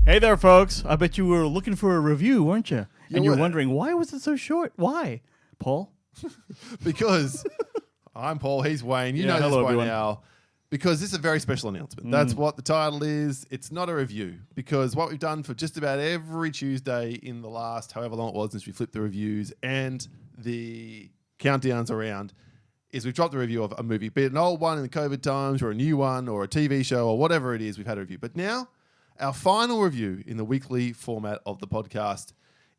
Hey there, folks. I bet you were looking for a review, weren't you? And you're wondering, why was it so short? Why? Paul? Because I'm Paul, he's Wayne. You know this by now. Because this is a very special announcement. That's what the title is. It's not a review. Because what we've done for just about every Tuesday in the last however long it was since we flipped the reviews and the countdowns around is we've dropped a review of a movie, be it an old one in the COVID times or a new one or a TV show or whatever it is, we've had a review. But now our final review in the weekly format of the podcast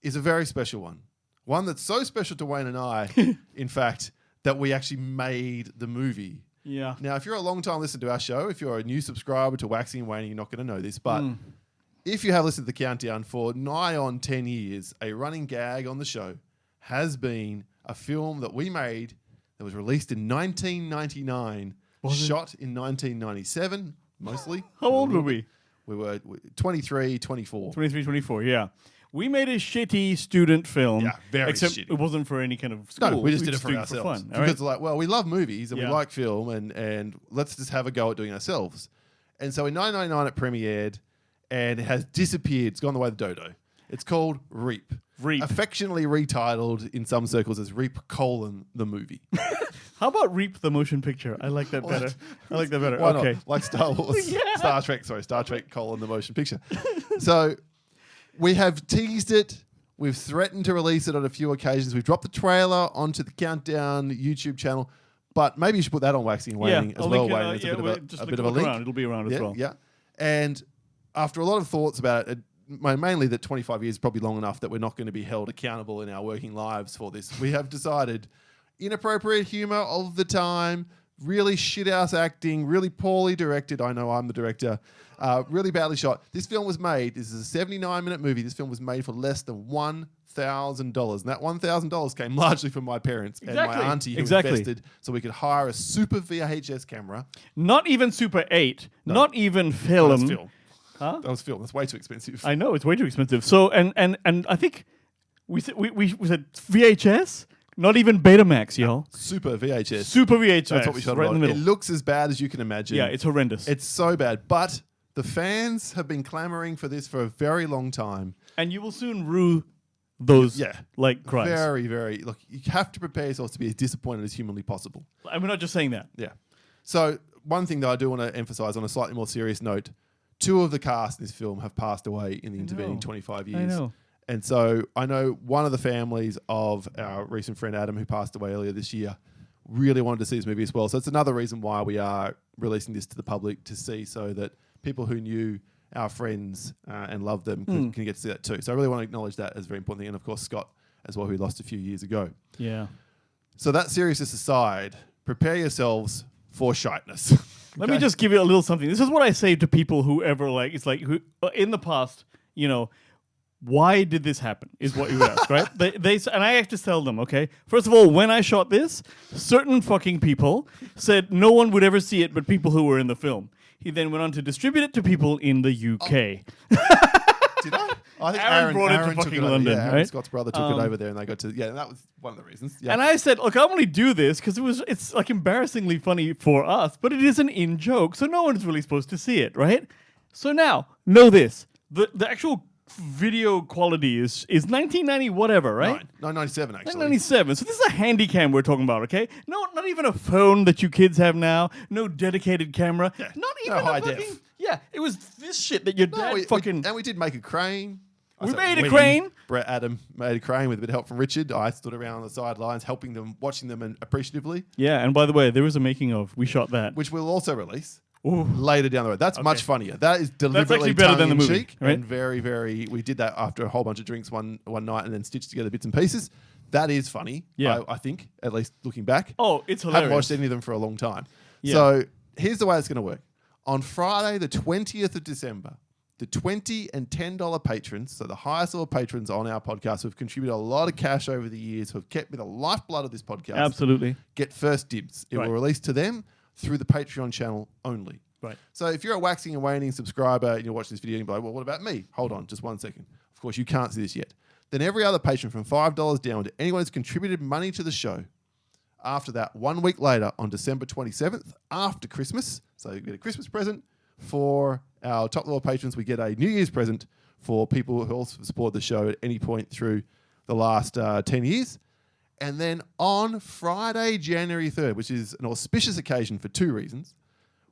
is a very special one. One that's so special to Wayne and I, in fact, that we actually made the movie. Yeah. Now, if you're a long-time listener to our show, if you're a new subscriber to Waxing and Waning, you're not going to know this. But if you have listened to the countdown for nigh on 10 years, a running gag on the show has been a film that we made that was released in 1999, shot in 1997, mostly. How old were we? We were 23, 24. 23, 24, yeah. We made a shitty student film. Yeah, very except shitty. It wasn't for any kind of school. No, we just did it for did ourselves. For fun, because like, well, we love movies and we Yeah. like film and let's just have a go at doing it ourselves. And so in 1999 it premiered and it has disappeared. It's gone the way of the dodo. It's called Reap. Reap. Affectionately retitled in some circles as Reap: the movie. How about Reap the motion picture? I like that better. I like that better. Why Okay. not? Like Star Wars. Yeah. Star Trek, the motion picture. So we have teased it. We've threatened to release it on a few occasions. We've dropped the trailer onto the Countdown YouTube channel. But maybe you should put that on Waxing and Waning as well, Wayne. It's a bit of a link. Around. It'll be around as well. Yeah. And after a lot of thoughts about it, mainly that 25 years is probably long enough that we're not going to be held accountable in our working lives for this, we have decided inappropriate humor all the time, really shit-ass acting, really poorly directed. I know I'm the director. Really badly shot. This film was made, this is a 79-minute movie, this film was made for less than $1,000. And that $1,000 came largely from my parents and my auntie who invested so we could hire a super VHS camera. Not even Super 8. No. Not even film. That's film. Huh? That was film. That's way too expensive. I know, it's way too expensive. So, and I think we said VHS? Not even Betamax, y'all. Super VHS. Super VHS. That's what we shot right in the middle. It looks as bad as you can imagine. Yeah, it's horrendous. It's so bad. But the fans have been clamoring for this for a very long time. And you will soon rue those cries. Very, very. Look, you have to prepare yourselves to be as disappointed as humanly possible. And we're not just saying that. Yeah. So one thing that I do want to emphasize on a slightly more serious note, 2 of the cast in this film have passed away in the intervening 25 years. I know. And so I know one of the families of our recent friend Adam, who passed away earlier this year, really wanted to see this movie as well. So it's another reason why we are releasing this to the public to see, so that people who knew our friends and loved them can get to see that too. So I really want to acknowledge that as a very important thing. And of course, Scott as well, who lost a few years ago. Yeah. So that seriousness aside, prepare yourselves for shiteness. Let me just give you a little something. This is what I say to people who ever who in the past, why did this happen is what you ask, right? And I have to tell them, okay? First of all, when I shot this, certain fucking people said no one would ever see it but people who were in the film. He then went on to distribute it to people in the UK. Did I? I think Aaron brought it to fucking London, Aaron, right? Scott's brother took it over there and they got to, and that was one of the reasons. Yeah. And I said, look, I only do this because it's like embarrassingly funny for us, but it is an in-joke, so no one's really supposed to see it, right? So now, know this. The actual video quality is 1990 whatever, right? 1997 actually. 1997. So this is a handy cam we're talking about, okay? No, not even a phone that you kids have now. No dedicated camera. Yeah. Not even high fucking def. Yeah, it was this shit that your dad we did make a crane. We made a crane. Brett Adam made a crane with a bit of help from Richard. I stood around on the sidelines helping them, watching them and appreciatively. Yeah, and by the way, there was a making of. We shot that. Which we'll also release. Ooh. Later down the road. That's much funnier. That is deliberately better than the movie, right? And very, very... We did that after a whole bunch of drinks one night and then stitched together bits and pieces. That is funny, I think, at least looking back. Oh, it's hilarious. Haven't watched any of them for a long time. Yeah. So here's the way it's going to work. On Friday, the 20th of December, the $20 and $10 patrons, so the highest level patrons on our podcast who have contributed a lot of cash over the years, who have kept me the lifeblood of this podcast, absolutely, get first dibs. It will release to them through the Patreon channel only. Right. So if you're a Waxing and Waning subscriber and you're watching this video and you're like, well, what about me? Hold on, just 1 second. Of course, you can't see this yet. Then every other patron from $5 down to anyone who's contributed money to the show, after that, 1 week later on December 27th, after Christmas, so you get a Christmas present, for our top level patrons, we get a New Year's present for people who also support the show at any point through the last 10 years. And then on Friday, January 3rd, which is an auspicious occasion for two reasons.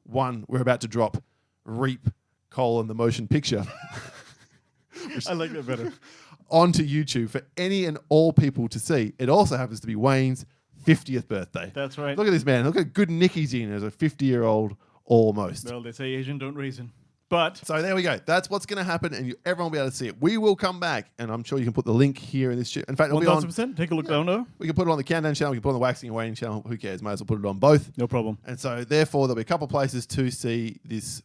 One, we're about to drop Reap, the motion picture. I like that better. Onto YouTube for any and all people to see. It also happens to be Wayne's 50th birthday. That's right. Look at this man. Look at good nick he's in as a 50-year-old almost. Well, they say Asian don't reason. But so there we go. That's what's going to happen, and everyone will be able to see it. We will come back, and I'm sure you can put the link here in this shit. In fact, it'll be on. 1,000%. Take a look down there. We can put it on the Countdown channel. We can put it on the Waxing and Wayne channel. Who cares? Might as well put it on both. No problem. And so, therefore, there'll be a couple of places to see this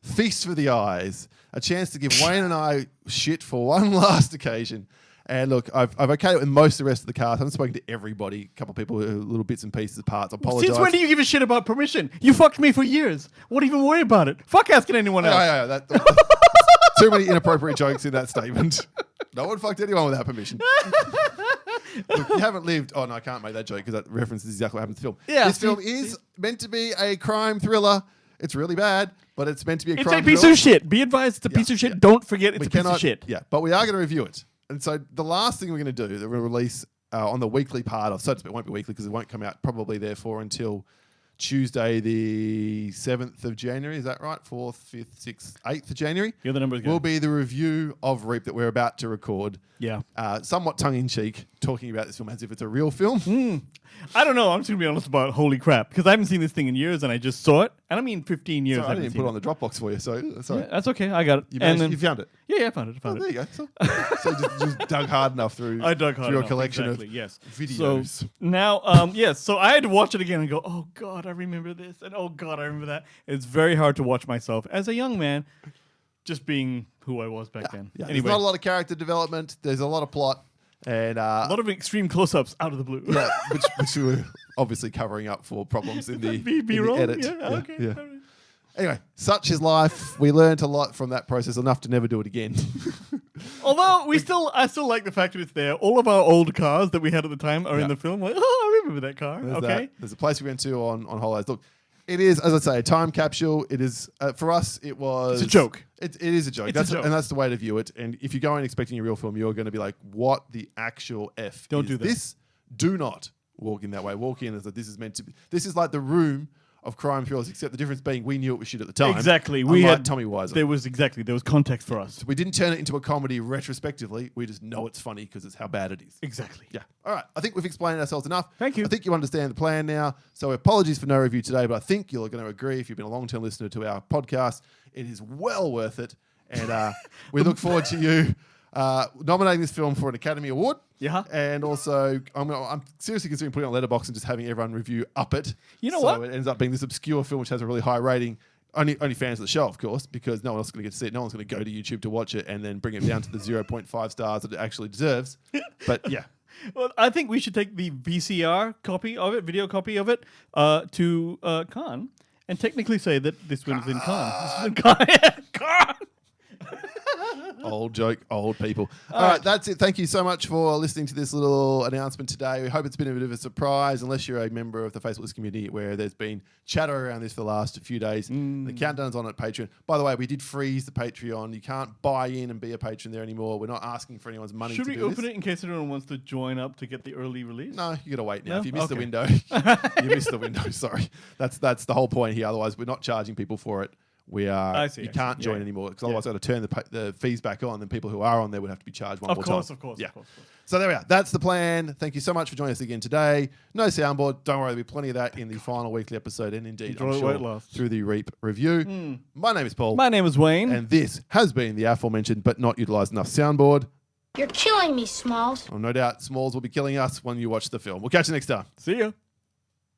feast for the eyes. A chance to give Wayne and I shit for one last occasion. And look, I've okayed it with most of the rest of the cast. I haven't spoken to everybody. A couple of people, little bits and pieces, parts. I apologize. Since when do you give a shit about permission? You fucked me for years. What even worry about it? Fuck asking anyone else. Yeah. Too many inappropriate jokes in that statement. No one fucked anyone without permission. Look, you haven't lived. Oh no, I can't make that joke because that references exactly what happened in the film. Yeah, this film is meant to be a crime thriller. It's really bad, but it's meant to be a crime thriller. It's a piece of shit. Be advised, it's a piece of shit. Don't forget it's a piece of shit. Yeah, but we are going to review it. And so the last thing we're going to do, that we'll release on the weekly part of, so it won't be weekly because it won't come out probably therefore until Tuesday the 7th of January. Is that right? 4th, 5th, 6th, 8th of January. Yeah, the number is good. Will be the review of Reap that we're about to record. Yeah. Somewhat tongue-in-cheek, talking about this film as if it's a real film. I don't know. I'm just going to be honest about holy crap because I haven't seen this thing in years and I just saw it. And I mean 15 years. Sorry, I didn't even put it on the Dropbox for you, so sorry. Yeah, that's okay. I got it. You found it? Yeah, I found it. There you go. So just dug hard enough through your collection of videos. So now, yes. So I had to watch it again and go, oh God, I remember this. And oh God, I remember that. It's very hard to watch myself as a young man, just being who I was back then. Yeah. Anyway. There's not a lot of character development. There's a lot of plot. And a lot of extreme close-ups out of the blue. Yeah, which we were obviously covering up for problems in the B-roll edit. Yeah, okay. Yeah. Anyway, such is life. We learned a lot from that process, enough to never do it again. Although I still like the fact that it's there. All of our old cars that we had at the time are in the film. Like, oh, I remember that car. There's a place we went to on holidays. Look, it is, as I say, a time capsule. It is for us. It was. It's a joke. It is a joke. It's a joke. And that's the way to view it. And if you go in expecting a real film, you're going to be like, "What the actual f? Don't is do that. This? Do not walk in that way. Walk in as like this is meant to be. This is like The Room of crime thrillers, except the difference being we knew it was shit at the time. Exactly. We had Tommy Wiseau. There was context for us. So we didn't turn it into a comedy retrospectively. We just know it's funny because it's how bad it is. Exactly. Yeah. All right. I think we've explained ourselves enough. Thank you. I think you understand the plan now. So apologies for no review today, but I think you're going to agree if you've been a long-term listener to our podcast, it is well worth it. And we look forward to you nominating this film for an Academy Award. Yeah. And also, I'm seriously considering putting it on Letterboxd and just having everyone review Up It. You know what? So it ends up being this obscure film which has a really high rating. Only fans of the show, of course, because no one else is going to get to see it. No one's going to go to YouTube to watch it and then bring it down to the 0.5 stars that it actually deserves. But yeah. Well, I think we should take the VCR copy of it, video copy of it, to Cannes and technically say that this one is in Cannes. This is in Cannes. Cannes! Old joke, old people. All right, that's it. Thank you so much for listening to this little announcement today. We hope it's been a bit of a surprise, unless you're a member of the Facebook community where there's been chatter around this for the last few days. The countdown's on at Patreon. By the way, we did freeze the Patreon. You can't buy in and be a patron there anymore. We're not asking for anyone's money. Should we open it in case anyone wants to join up to get the early release? No, you got to wait now. No? If you missed the window, you missed the window. Sorry, that's the whole point here. Otherwise, we're not charging people for it. You can't join anymore because otherwise I've got to turn the fees back on. Then people who are on there would have to be charged one more time. Of course. So there we are. That's the plan. Thank you so much for joining us again today. No soundboard. Don't worry, there'll be plenty of that in the final weekly episode and indeed, I'm sure, through the Reap review. My name is Paul. My name is Wayne. And this has been the aforementioned but not utilised enough soundboard. You're killing me, Smalls. No doubt Smalls will be killing us when you watch the film. We'll catch you next time. See ya.